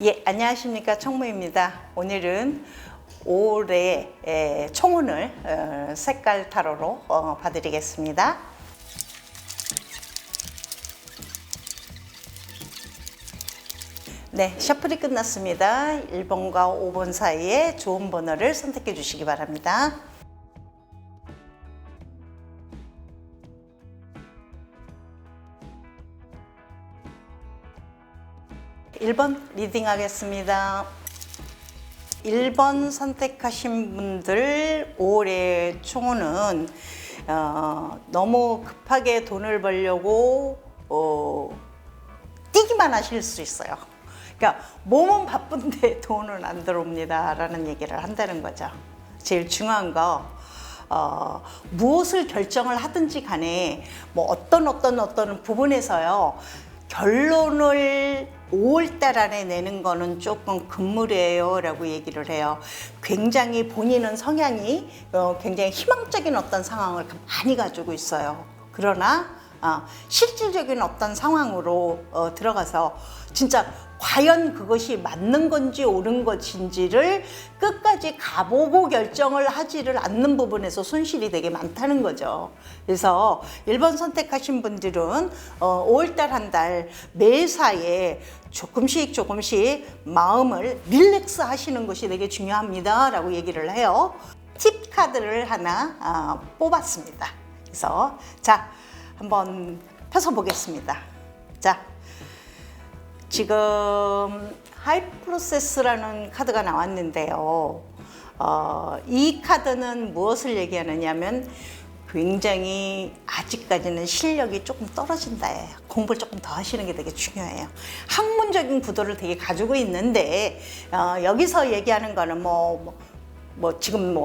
예, 안녕하십니까. 총무입니다. 오늘은 올해 총운을 색깔 타로로 봐드리겠습니다. 네, 셔플이 끝났습니다. 1번과 5번 사이에 좋은 번호를 선택해 주시기 바랍니다. 일 번 리딩 하겠습니다. 1번 선택하신 분들 올해 총운은 너무 급하게 돈을 벌려고 뛰기만 하실 수 있어요. 그러니까 몸은 바쁜데 돈은 안 들어옵니다 라는 얘기를 한다는 거죠. 제일 중요한 거 무엇을 결정을 하든지 간에 뭐 어떤 부분에서요 결론을 5월달 안에 내는 거는 조금 금물이에요 라고 얘기를 해요. 굉장히 본인은 성향이 굉장히 희망적인 어떤 상황을 많이 가지고 있어요. 그러나 실질적인 어떤 상황으로 들어가서 진짜 과연 그것이 맞는 건지 옳은 것인지를 끝까지 가보고 결정을 하지를 않는 부분에서 손실이 되게 많다는 거죠. 그래서 1번 선택하신 분들은 5월달 한 달 매사에 조금씩 마음을 릴렉스 하시는 것이 되게 중요합니다 라고 얘기를 해요. 팁 카드를 하나 뽑았습니다. 그래서 자, 한번 펴서 보겠습니다. 자, 지금 하이 프로세스라는 카드가 나왔는데요. 이 카드는 무엇을 얘기하느냐면 굉장히 아직까지는 실력이 조금 떨어진다예요. 공부를 조금 더 하시는 게 되게 중요해요. 학문적인 구도를 되게 가지고 있는데 여기서 얘기하는 거는 지금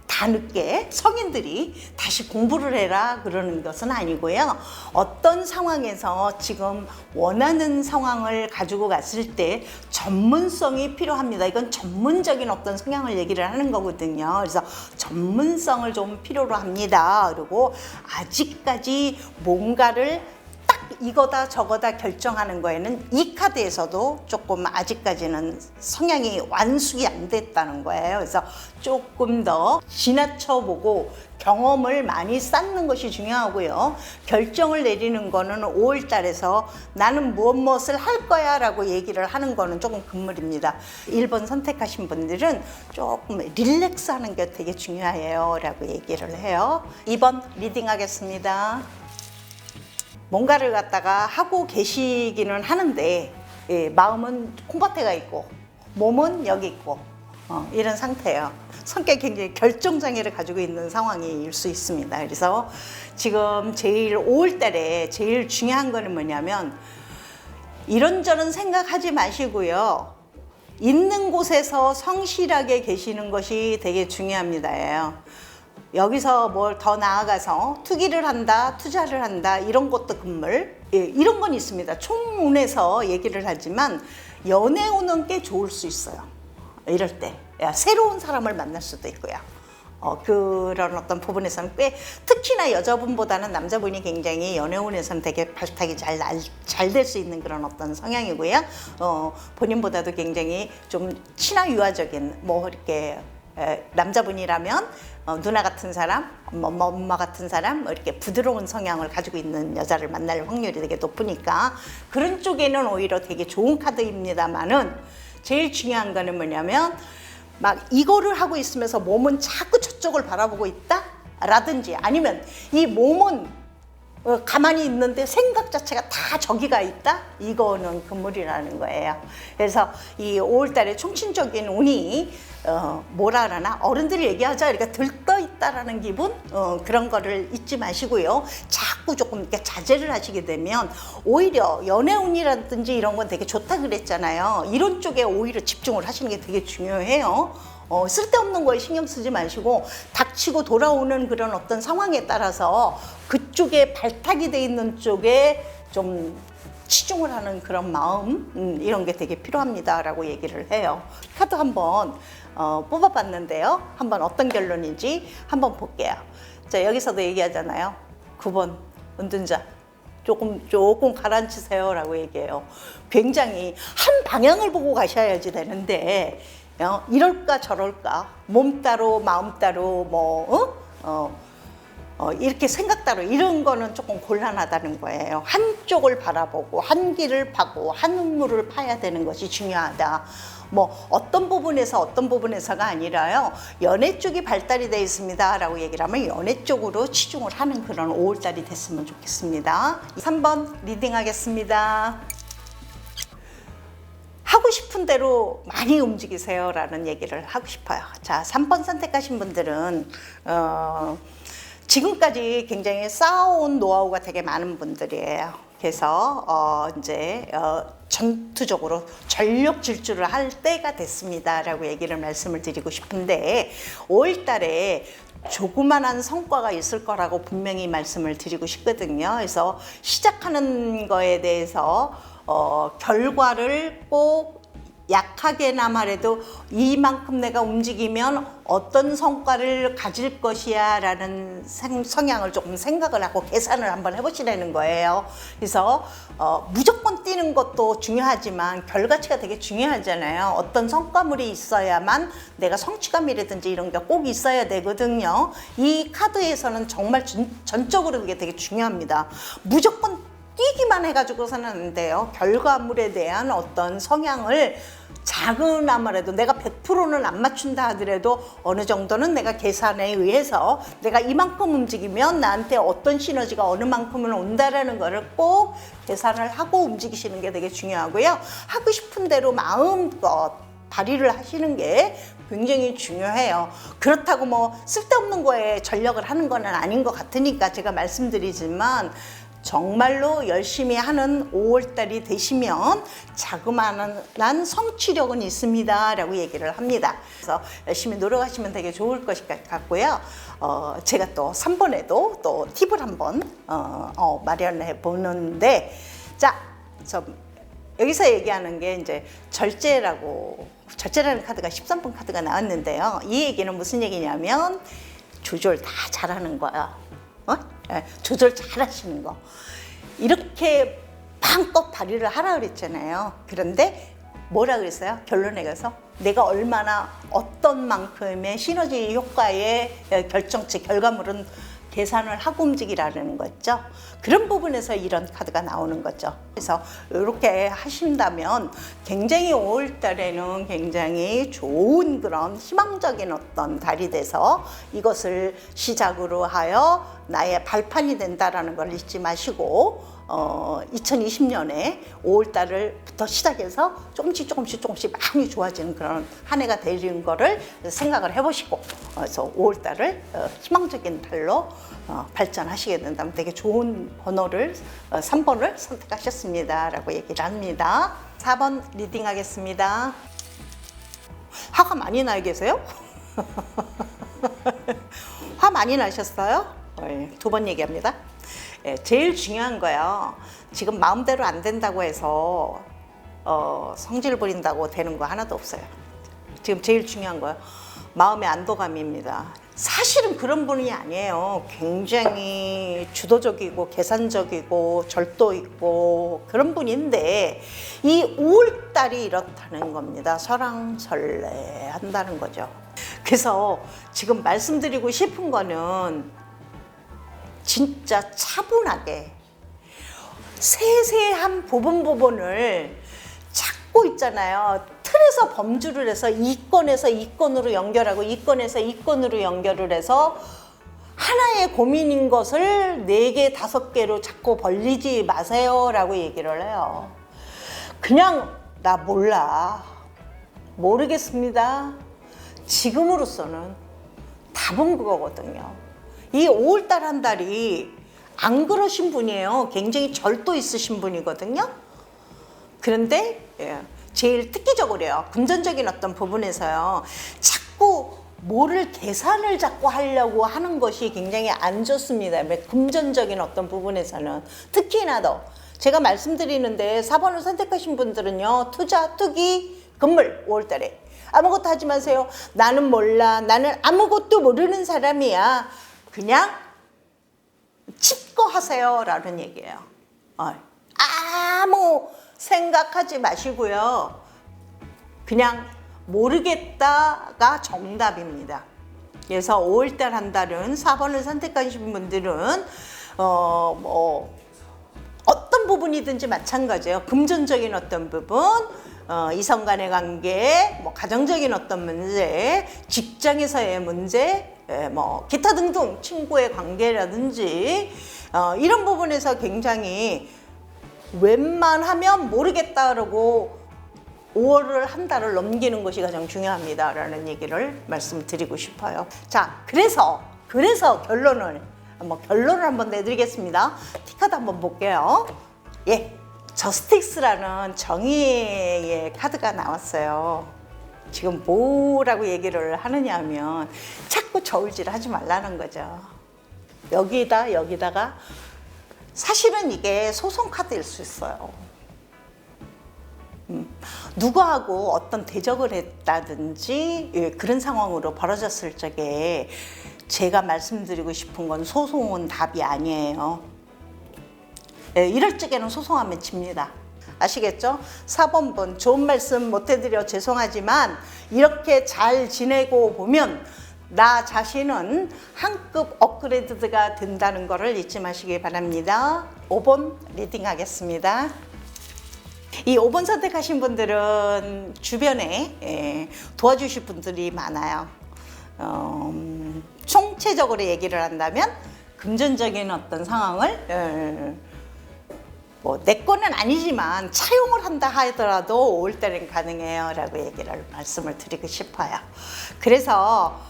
다 늦게 성인들이 다시 공부를 해라 그러는 것은 아니고요. 어떤 상황에서 지금 원하는 상황을 가지고 갔을 때 전문성이 필요합니다. 이건 전문적인 어떤 성향을 얘기를 하는 거거든요. 그래서 전문성을 좀 필요로 합니다. 그리고 아직까지 뭔가를 이거다 저거다 결정하는 거에는 이 카드에서도 조금 아직까지는 성향이 완숙이 안 됐다는 거예요. 그래서 조금 더 지나쳐보고 경험을 많이 쌓는 것이 중요하고요. 결정을 내리는 거는 5월 달에서 나는 무엇을 할 거야 라고 얘기를 하는 거는 조금 금물입니다. 1번 선택하신 분들은 조금 릴렉스 하는 게 되게 중요해요 라고 얘기를 해요. 2번 리딩 하겠습니다. 뭔가를 갖다가 하고 계시기는 하는데 마음은 콩밭에가 있고 몸은 여기 있고 이런 상태예요. 성격이 굉장히 결정장애를 가지고 있는 상황일 수 있습니다. 그래서 지금 제일 5월 달에 제일 중요한 거는 뭐냐면 이런저런 생각하지 마시고요. 있는 곳에서 성실하게 계시는 것이 되게 중요합니다. 여기서 뭘 더 나아가서 투기를 한다, 투자를 한다 이런 것도 금물 이런 건 있습니다. 총운에서 얘기를 하지만 연애운은 꽤 좋을 수 있어요. 이럴 때 새로운 사람을 만날 수도 있고요. 그런 어떤 부분에서는 꽤 특히나 여자분보다는 남자분이 굉장히 연애운에서는 되게 발탁이 잘 될 수 있는 그런 어떤 성향이고요. 본인보다도 굉장히 좀 친화 유아적인 이렇게 남자분이라면 누나 같은 사람, 엄마 같은 사람 이렇게 부드러운 성향을 가지고 있는 여자를 만날 확률이 되게 높으니까 그런 쪽에는 오히려 되게 좋은 카드입니다만은 제일 중요한 거는 뭐냐면 막 이거를 하고 있으면서 몸은 자꾸 저쪽을 바라보고 있다? 라든지 아니면 이 몸은 가만히 있는데 생각 자체가 다 저기가 있다? 이거는 금물이라는 거예요. 그래서 이 5월달에 총신적인 운이 뭐라 그러나 어른들이 얘기하자 이렇게 들떠 있다라는 기분 그런 거를 잊지 마시고요. 자꾸 조금 이렇게 자제를 하시게 되면 오히려 연애운이라든지 이런 건 되게 좋다 그랬잖아요. 이런 쪽에 오히려 집중을 하시는 게 되게 중요해요. 쓸데없는 거에 신경 쓰지 마시고 닥치고 돌아오는 그런 어떤 상황에 따라서 그쪽에 발탁이 돼 있는 쪽에 좀 치중을 하는 그런 마음 이런 게 되게 필요합니다 라고 얘기를 해요. 카드 한번 뽑아봤는데요. 한번 어떤 결론인지 한번 볼게요. 자, 여기서도 얘기하잖아요. 9번 은둔자 조금 가라앉히세요라고 얘기해요. 굉장히 한 방향을 보고 가셔야지 되는데 이럴까 저럴까 몸 따로 마음 따로 이렇게 생각 따로 이런 거는 조금 곤란하다는 거예요. 한쪽을 바라보고 한 길을 파고 한 우물을 파야 되는 것이 중요하다. 어떤 부분에서가 아니라요. 연애 쪽이 발달이 되어 있습니다 라고 얘기를 하면 연애 쪽으로 치중을 하는 그런 5월달이 됐으면 좋겠습니다. 3번 리딩 하겠습니다. 하고 싶은 대로 많이 움직이세요 라는 얘기를 하고 싶어요. 자, 3번 선택하신 분들은 지금까지 굉장히 쌓아온 노하우가 되게 많은 분들이에요. 그래서 이제 전투적으로 전력 질주를 할 때가 됐습니다라고 얘기를 말씀을 드리고 싶은데 5월 달에 조그만한 성과가 있을 거라고 분명히 말씀을 드리고 싶거든요. 그래서 시작하는 거에 대해서 결과를 꼭 약하게나마라도 이만큼 내가 움직이면 어떤 성과를 가질 것이야 라는 성향을 조금 생각을 하고 계산을 한번 해보시라는 거예요. 그래서 무조건 뛰는 것도 중요하지만 결과치가 되게 중요하잖아요. 어떤 성과물이 있어야만 내가 성취감이라든지 이런 게 꼭 있어야 되거든요. 이 카드에서는 정말 전적으로 그게 되게 중요합니다. 무조건 뛰기만 해가지고서는 안 돼요. 결과물에 대한 어떤 성향을 작은아마라도 내가 100%는 안 맞춘다 하더라도 어느 정도는 내가 계산에 의해서 내가 이만큼 움직이면 나한테 어떤 시너지가 어느 만큼은 온다라는 거를 꼭 계산을 하고 움직이시는 게 되게 중요하고요. 하고 싶은 대로 마음껏 발휘를 하시는 게 굉장히 중요해요. 그렇다고 쓸데없는 거에 전력을 하는 건 아닌 것 같으니까 제가 말씀드리지만 정말로 열심히 하는 5월달이 되시면 자그마한 성취력은 있습니다 라고 얘기를 합니다. 그래서 열심히 노력하시면 되게 좋을 것 같고요. 제가 또 3번에도 또 팁을 한번 마련해 보는데, 자, 여기서 얘기하는 게 이제 절제라는 카드가 13번 카드가 나왔는데요. 이 얘기는 무슨 얘기냐면 조절 다 잘하는 거야. 조절 잘 하시는 거. 이렇게 방껏 발휘를 하라 그랬잖아요. 그런데 뭐라 그랬어요? 결론에 가서 내가 얼마나 어떤 만큼의 시너지 효과의 결과물은 계산을 하고 움직이라는 거죠. 그런 부분에서 이런 카드가 나오는 거죠. 그래서 이렇게 하신다면 굉장히 5월 달에는 굉장히 좋은 그런 희망적인 어떤 달이 돼서 이것을 시작으로 하여 나의 발판이 된다라는 걸 잊지 마시고 2020년에 5월 달부터 시작해서 조금씩 많이 좋아지는 그런 한 해가 되는 거를 생각을 해보시고 그래서 5월 달을 희망적인 달로 발전하시게 된다면 되게 좋은 번호를 3번을 선택하셨습니다 라고 얘기를 합니다. 4번 리딩 하겠습니다. 화가 많이 나 계세요? 화 많이 나셨어요? 2번 얘기합니다. 제일 중요한 거요. 지금 마음대로 안 된다고 해서 성질 부린다고 되는 거 하나도 없어요. 지금 제일 중요한 거요. 마음의 안도감입니다. 사실은 그런 분이 아니에요. 굉장히 주도적이고 계산적이고 절도 있고 그런 분인데 이 5월달이 이렇다는 겁니다. 설왕설래 한다는 거죠. 그래서 지금 말씀드리고 싶은 거는 진짜 차분하게 세세한 부분을 찾고 있잖아요. 틀에서 범주를 해서 이 건에서 이 건으로 연결하고 이 건에서 이 건으로 연결을 해서 하나의 고민인 것을 4개, 5개로 자꾸 벌리지 마세요 라고 얘기를 해요. 그냥 나 몰라. 모르겠습니다. 지금으로서는 답은 그거거든요. 이 5월달 한 달이 안 그러신 분이에요. 굉장히 절도 있으신 분이거든요. 그런데 제일 특기적으로요. 금전적인 어떤 부분에서요. 자꾸 뭐를 계산을 자꾸 하려고 하는 것이 굉장히 안 좋습니다. 금전적인 어떤 부분에서는. 특히나 더 제가 말씀드리는데 4번을 선택하신 분들은요. 투자, 투기, 건물 5월달에 아무것도 하지 마세요. 나는 몰라. 나는 아무것도 모르는 사람이야. 그냥 칩거 하세요 라는 얘기예요. 아무 생각하지 마시고요. 그냥 모르겠다가 정답입니다. 그래서 5월달 한 달은 4번을 선택하신 분들은 어떤 부분이든지 마찬가지예요. 금전적인 어떤 부분, 이성 간의 관계, 가정적인 어떤 문제, 직장에서의 문제, 기타 등등 친구의 관계라든지 이런 부분에서 굉장히 웬만하면 모르겠다라고 5월을 한 달을 넘기는 것이 가장 중요합니다라는 얘기를 말씀드리고 싶어요. 자, 그래서 결론을 한번 내드리겠습니다. 티카드 한번 볼게요. 예, 저스티스라는 정의의 카드가 나왔어요. 지금 뭐라고 얘기를 하느냐 하면 자꾸 저울질 하지 말라는 거죠. 여기다가 사실은 이게 소송 카드일 수 있어요. 누구하고 어떤 대적을 했다든지 그런 상황으로 벌어졌을 적에 제가 말씀드리고 싶은 건 소송은 답이 아니에요. 이럴 적에는 소송하면 집니다. 아시겠죠? 4번 분 좋은 말씀 못 해드려 죄송하지만 이렇게 잘 지내고 보면 나 자신은 한 급 업그레이드가 된다는 것을 잊지 마시기 바랍니다. 5번 리딩 하겠습니다. 이 5번 선택하신 분들은 주변에 도와주실 분들이 많아요. 총체적으로 얘기를 한다면 금전적인 어떤 상황을 내 거는 아니지만 차용을 한다 하더라도 5월달엔 가능해요 라고 얘기를 말씀을 드리고 싶어요. 그래서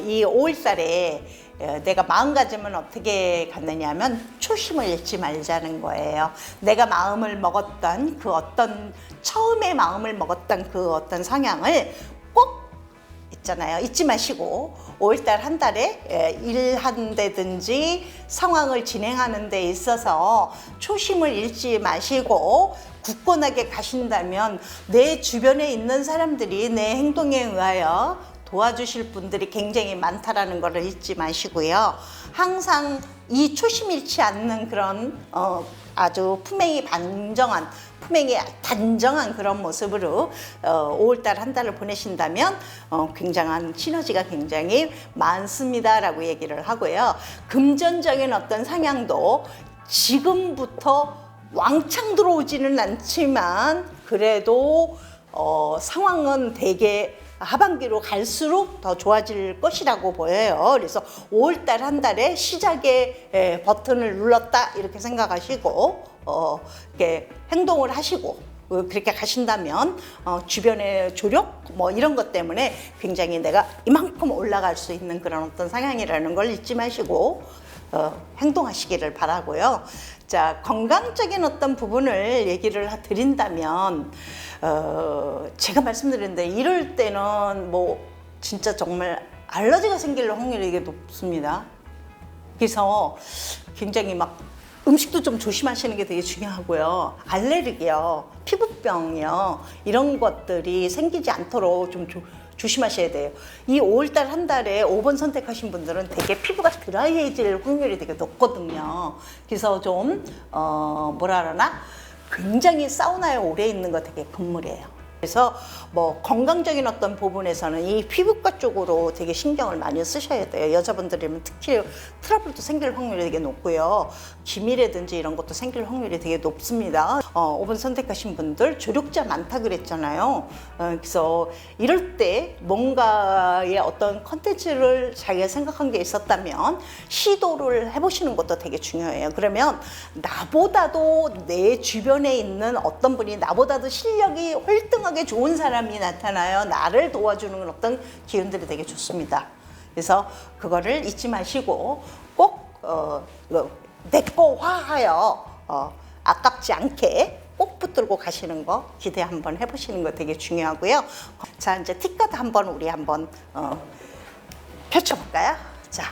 이 5월달에 내가 마음가짐은 어떻게 갖느냐 하면 초심을 잃지 말자는 거예요. 내가 마음을 먹었던 처음에 마음을 먹었던 그 어떤 성향을 꼭 있잖아요. 잊지 마시고 5월달 한 달에 일한다든지 상황을 진행하는 데 있어서 초심을 잃지 마시고 굳건하게 가신다면 내 주변에 있는 사람들이 내 행동에 의하여 도와주실 분들이 굉장히 많다라는 것을 잊지 마시고요. 항상 이 초심 잃지 않는 그런 아주 품행이 단정한 그런 모습으로 5월달 한 달을 보내신다면 굉장한 시너지가 굉장히 많습니다라고 얘기를 하고요. 금전적인 어떤 상향도 지금부터 왕창 들어오지는 않지만 그래도 상황은 되게 하반기로 갈수록 더 좋아질 것이라고 보여요. 그래서 5월달 한 달에 시작의 버튼을 눌렀다 이렇게 생각하시고 이렇게 행동을 하시고 그렇게 가신다면 주변의 조력 이런 것 때문에 굉장히 내가 이만큼 올라갈 수 있는 그런 어떤 상향이라는 걸 잊지 마시고 행동하시기를 바라고요. 자, 건강적인 어떤 부분을 얘기를 드린다면 제가 말씀드렸는데 이럴 때는 진짜 정말 알러지가 생길 확률이 되게 높습니다. 그래서 굉장히 음식도 좀 조심하시는 게 되게 중요하고요. 알레르기요, 피부병이요, 이런 것들이 생기지 않도록 좀 조심하셔야 돼요. 이 5월달 한 달에 5번 선택하신 분들은 되게 피부가 드라이해질 확률이 되게 높거든요. 그래서 좀 굉장히 사우나에 오래 있는 거 되게 금물이에요. 그래서 건강적인 어떤 부분에서는 이 피부과 쪽으로 되게 신경을 많이 쓰셔야 돼요. 여자분들이면 특히 트러블도 생길 확률이 되게 높고요. 기미라든지 이런 것도 생길 확률이 되게 높습니다. 5번 선택하신 분들 조력자 많다 그랬잖아요. 그래서 이럴 때 뭔가의 어떤 컨텐츠를 자기가 생각한 게 있었다면 시도를 해보시는 것도 되게 중요해요. 그러면 나보다도 내 주변에 있는 어떤 분이 나보다도 실력이 홀등하게 좋은 사람이 나타나요. 나를 도와주는 어떤 기운들이 되게 좋습니다. 그래서 그거를 잊지 마시고 꼭 내꺼화하여 아깝지 않게 꼭 붙들고 가시는 거 기대 한번 해보시는 거 되게 중요하고요. 자, 이제 티카드 한번 펼쳐볼까요? 자,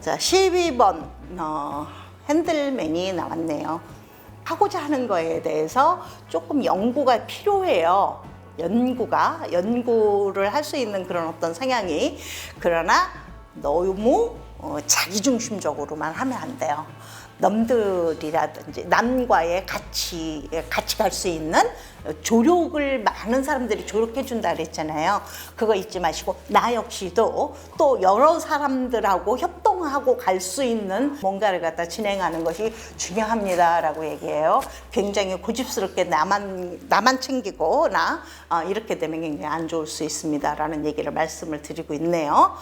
12번 핸들맨이 나왔네요. 하고자 하는 거에 대해서 조금 연구가 필요해요. 연구를 할 수 있는 그런 어떤 성향이. 그러나 너무 자기중심적으로만 하면 안 돼요. 남들이라든지 남과의 같이 갈 수 있는 조력을 많은 사람들이 조력해 준다 그랬잖아요. 그거 잊지 마시고 나 역시도 또 여러 사람들하고 협동하고 갈 수 있는 뭔가를 갖다 진행하는 것이 중요합니다라고 얘기해요. 굉장히 고집스럽게 나만 챙기고 이렇게 되면 굉장히 안 좋을 수 있습니다라는 얘기를 말씀을 드리고 있네요.